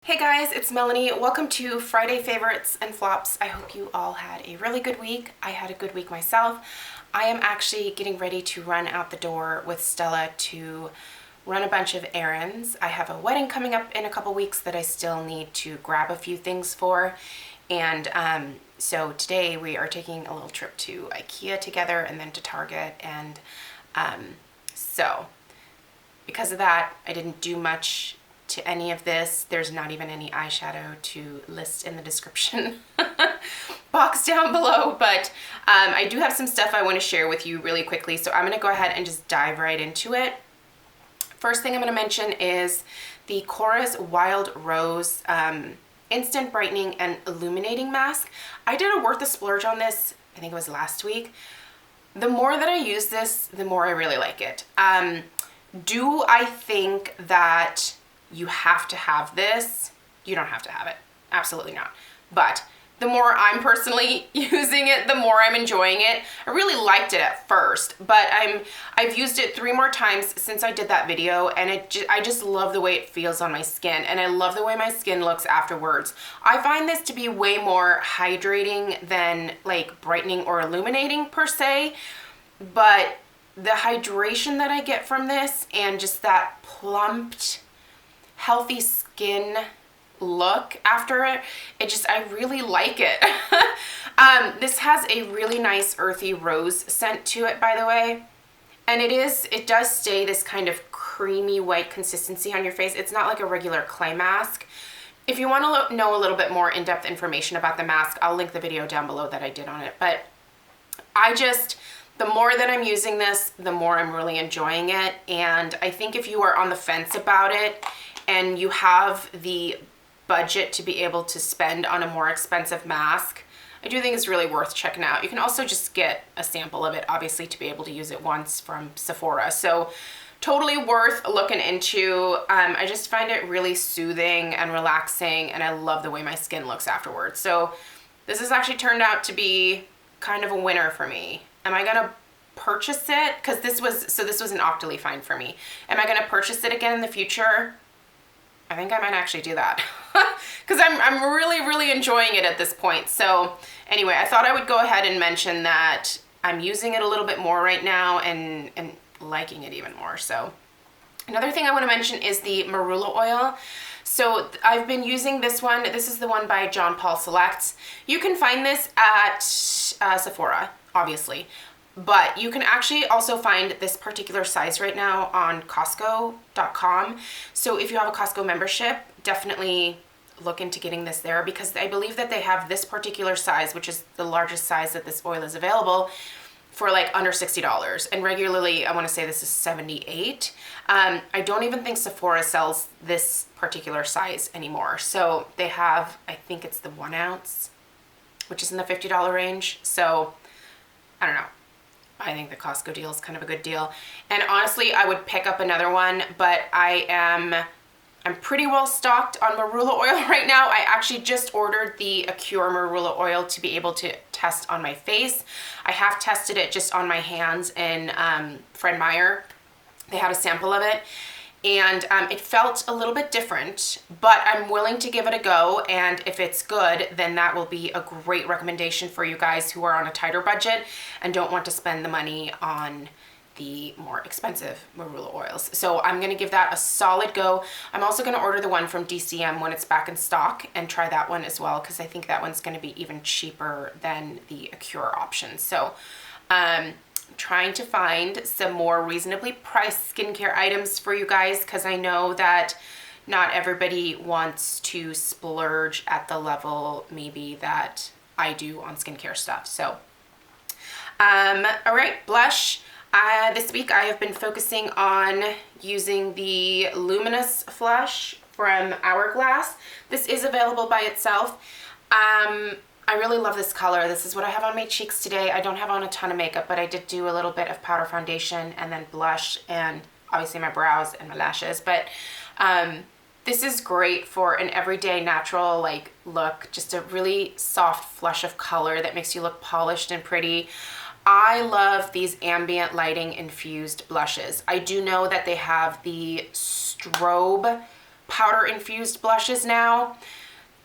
Hey guys, it's Melanie. Welcome to Friday Favorites and Flops. I hope you all had a really good week. I had a good week myself. I am actually getting ready to run out the door with Stella to run a bunch of errands. I have a wedding coming up in a couple weeks that I still need to grab a few things for. And so today we are taking a little trip to IKEA together and then to Target. And so because of that, I didn't do much to any of this. There's not even any eyeshadow to list in the description box down below, but I do have some stuff I want to share with you really quickly, so I'm going to go ahead and just dive right into it. First thing I'm going to mention is the Korres Wild Rose Instant Brightening and Illuminating Mask. I did a worth the splurge on this, I think it was last week. The more that I use this, the more I really like it. Do I think that you have to have this? You don't have to have it. Absolutely not. But the more I'm personally using it, the more I'm enjoying it. I really liked it at first, but I've used it 3 more times since I did that video, and I just love the way it feels on my skin, and I love the way my skin looks afterwards. I find this to be way more hydrating than like brightening or illuminating per se, but the hydration that I get from this and just that plumped, healthy skin look after it, I really like it. This has a really nice earthy rose scent to it, by the way, and it does stay this kind of creamy white consistency on your face. It's not like a regular clay mask. If you want to know a little bit more in-depth information about the mask, I'll link the video down below that I did on it. But the more that I'm using this, the more I'm really enjoying it. And I think if you are on the fence about it and you have the budget to be able to spend on a more expensive mask, I do think it's really worth checking out. You can also just get a sample of it, obviously, to be able to use it once from Sephora. So totally worth looking into. I just find it really soothing and relaxing, and I love the way my skin looks afterwards. So this has actually turned out to be kind of a winner for me. Am I gonna purchase it? Because this was an Octoly find for me. Am I gonna purchase it again in the future? I think I might actually do that because I'm really enjoying it at this point. So anyway, I thought I would go ahead and mention that I'm using it a little bit more right now and liking it even more. So another thing I want to mention is the Marula oil. So I've been using this one. This is the one by John Paul Selects. You can find this at Sephora, obviously. But you can actually also find this particular size right now on Costco.com. So if you have a Costco membership, definitely look into getting this there, because I believe that they have this particular size, which is the largest size that this oil is available, for like under $60. And regularly, I want to say this is $78. I don't even think Sephora sells this particular size anymore. So they have, I think it's the 1 ounce, which is in the $50 range. So I don't know. I think the Costco deal is kind of a good deal. And honestly, I would pick up another one, but I'm pretty well stocked on Marula oil right now. I actually just ordered the Acure Marula oil to be able to test on my face. I have tested it just on my hands in Fred Meyer. They had a sample of it, and it felt a little bit different, but I'm willing to give it a go, and if it's good, then that will be a great recommendation for you guys who are on a tighter budget and don't want to spend the money on the more expensive Marula oils. So I'm going to give that a solid go. I'm also going to order the one from DCM when it's back in stock and try that one as well, because I think that one's going to be even cheaper than the Acure option. So trying to find some more reasonably priced skincare items for you guys, because I know that not everybody wants to splurge at the level maybe that I do on skincare stuff. So all right, blush. This week I have been focusing on using the Luminous Flush from Hourglass. This is available by itself. I really love this color. This is what I have on my cheeks today. I don't have on a ton of makeup, but I did do a little bit of powder foundation and then blush and obviously my brows and my lashes. But this is great for an everyday natural like look, just a really soft flush of color that makes you look polished and pretty. I love these ambient lighting infused blushes. I do know that they have the strobe powder infused blushes now.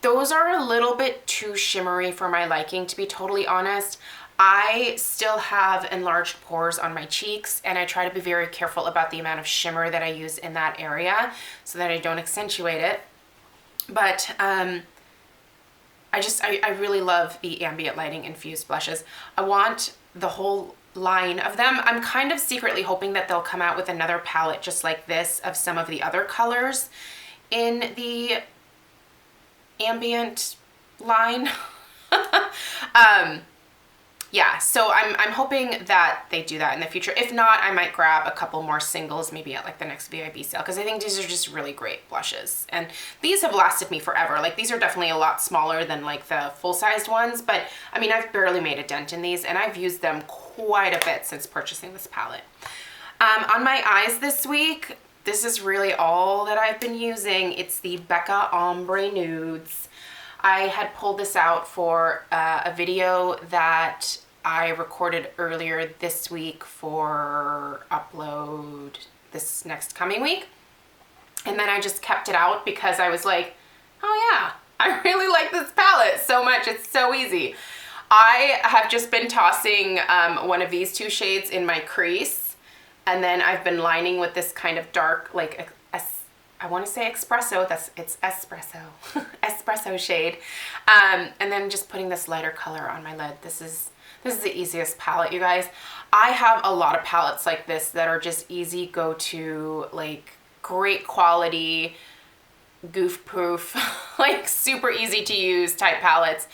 Those are a little bit too shimmery for my liking, to be totally honest. I still have enlarged pores on my cheeks, and I try to be very careful about the amount of shimmer that I use in that area so that I don't accentuate it. But I really love the ambient lighting infused blushes. I want the whole line of them. I'm kind of secretly hoping that they'll come out with another palette just like this of some of the other colors in the ambient line. Yeah, so I'm hoping that they do that in the future. If not, I might grab a couple more singles maybe at like the next VIB sale, because I think these are just really great blushes. And these have lasted me forever. Like, these are definitely a lot smaller than like the full-sized ones, but I mean, I've barely made a dent in these, and I've used them quite a bit since purchasing this palette. On my eyes this week, this is really all that I've been using. It's the Becca Ombre Nudes. I had pulled this out for a video that I recorded earlier this week for upload this next coming week. And then I just kept it out because I was like, oh yeah, I really like this palette so much. It's so easy. I have just been tossing one of these two shades in my crease. And then I've been lining with this kind of dark, like, I want to say espresso, it's espresso, espresso shade. And then just putting this lighter color on my lid. This is the easiest palette, you guys. I have a lot of palettes like this that are just easy go-to, like great quality, goof-proof, like super easy to use type palettes.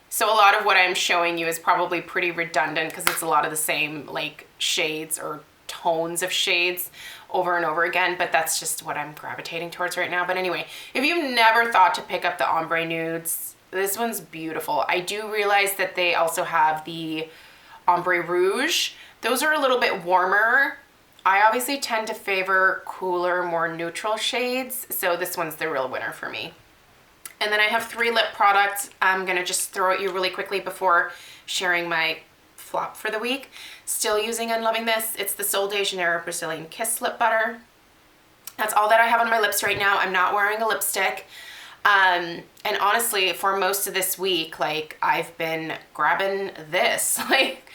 So a lot of what I'm showing you is probably pretty redundant because it's a lot of the same like shades or tones of shades over and over again, but that's just what I'm gravitating towards right now. But anyway, if you've never thought to pick up the Ombre Nudes, this one's beautiful. I do realize that they also have the Ombre Rouge. Those are a little bit warmer. I obviously tend to favor cooler, more neutral shades, so this one's the real winner for me. And then I have 3 lip products. I'm gonna just throw at you really quickly before sharing my flop for the week. Still using and loving this. It's the Sol de Janeiro Brazilian Kiss Lip Butter. That's all that I have on my lips right now. I'm not wearing a lipstick. And honestly, for most of this week, like, I've been grabbing this. Like,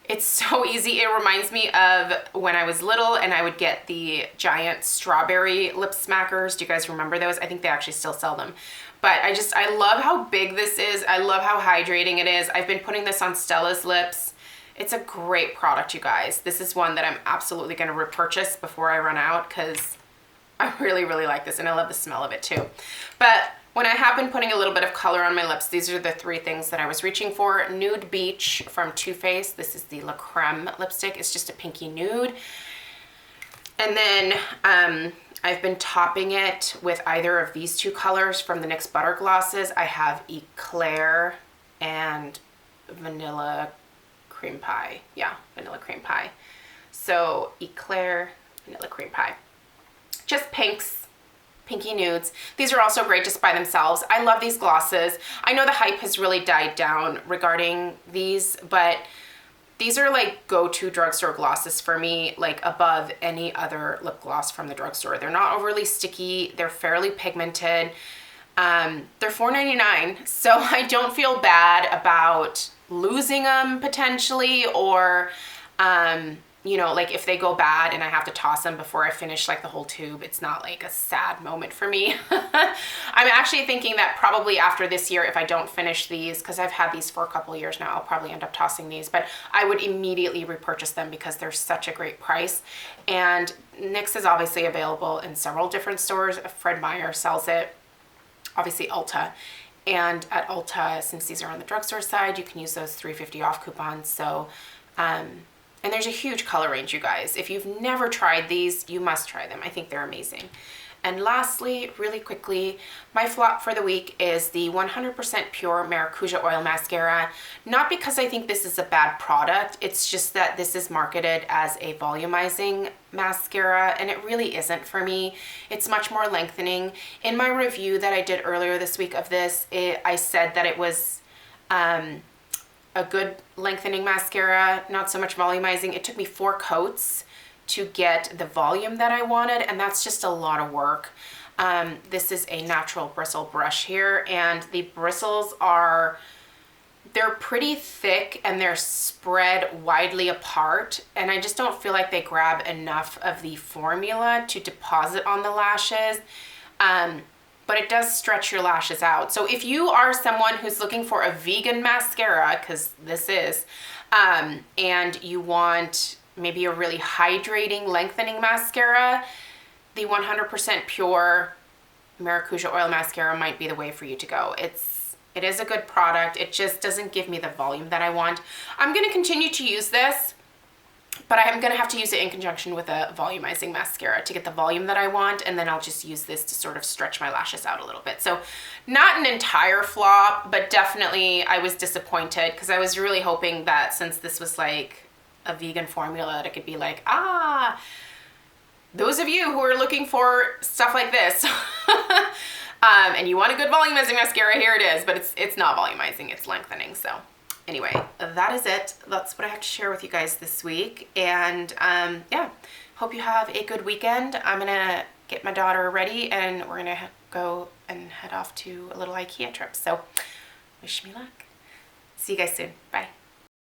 it's so easy. It reminds me of when I was little and I would get the giant strawberry lip smackers. Do you guys remember those? I think they actually still sell them. But I love how big this is. I love how hydrating it is. I've been putting this on Stella's lips. It's a great product, you guys. This is one that I'm absolutely going to repurchase before I run out because I really, really like this, and I love the smell of it too. But when I have been putting a little bit of color on my lips, these are the 3 things that I was reaching for. Nude Beach from Too Faced. This is the La Creme lipstick. It's just a pinky nude. And then I've been topping it with either of these 2 colors from the NYX Butter Glosses. I have Eclair and Vanilla Cream Pie. Yeah, Vanilla Cream Pie. So Eclair, Vanilla Cream Pie. Just pinks, pinky nudes. These are also great just by themselves. I love these glosses. I know the hype has really died down regarding these, but these are like go-to drugstore glosses for me, like above any other lip gloss from the drugstore. They're not overly sticky. They're fairly pigmented. They're $4.99, so I don't feel bad about losing them potentially, or you know, like if they go bad and I have to toss them before I finish like the whole tube, it's not like a sad moment for me. I'm actually thinking that probably after this year, if I don't finish these, because I've had these for a couple of years now, I'll probably end up tossing these, but I would immediately repurchase them because they're such a great price. And NYX is obviously available in several different stores. Fred Meyer sells it, obviously Ulta. And at Ulta, since these are on the drugstore side, you can use those $3.50 off coupons. So, and there's a huge color range, you guys. If you've never tried these, you must try them. I think they're amazing. And lastly, really quickly, my flop for the week is the 100% Pure Maracuja Oil Mascara. Not because I think this is a bad product, it's just that this is marketed as a volumizing mascara, and it really isn't for me. It's much more lengthening. In my review that I did earlier this week of this, I said that it was a good lengthening mascara, not so much volumizing. It took me 4 coats to get the volume that I wanted, and that's just a lot of work. This is a natural bristle brush here, and the bristles are, they're pretty thick and they're spread widely apart, and I just don't feel like they grab enough of the formula to deposit on the lashes. But it does stretch your lashes out. So if you are someone who's looking for a vegan mascara, because this is, and you want maybe a really hydrating, lengthening mascara, the 100% pure Maracuja oil mascara might be the way for you to go. It is a good product. It just doesn't give me the volume that I want. I'm gonna continue to use this, but I'm gonna have to use it in conjunction with a volumizing mascara to get the volume that I want, and then I'll just use this to sort of stretch my lashes out a little bit. So not an entire flop, but definitely I was disappointed because I was really hoping that since this was like a vegan formula, that it could be like, those of you who are looking for stuff like this, and you want a good volumizing mascara, here it is, but it's not volumizing, it's lengthening. So anyway, that is it. That's what I have to share with you guys this week. And yeah, hope you have a good weekend. I'm gonna get my daughter ready and we're gonna go and head off to a little IKEA trip. So wish me luck. See you guys soon. Bye.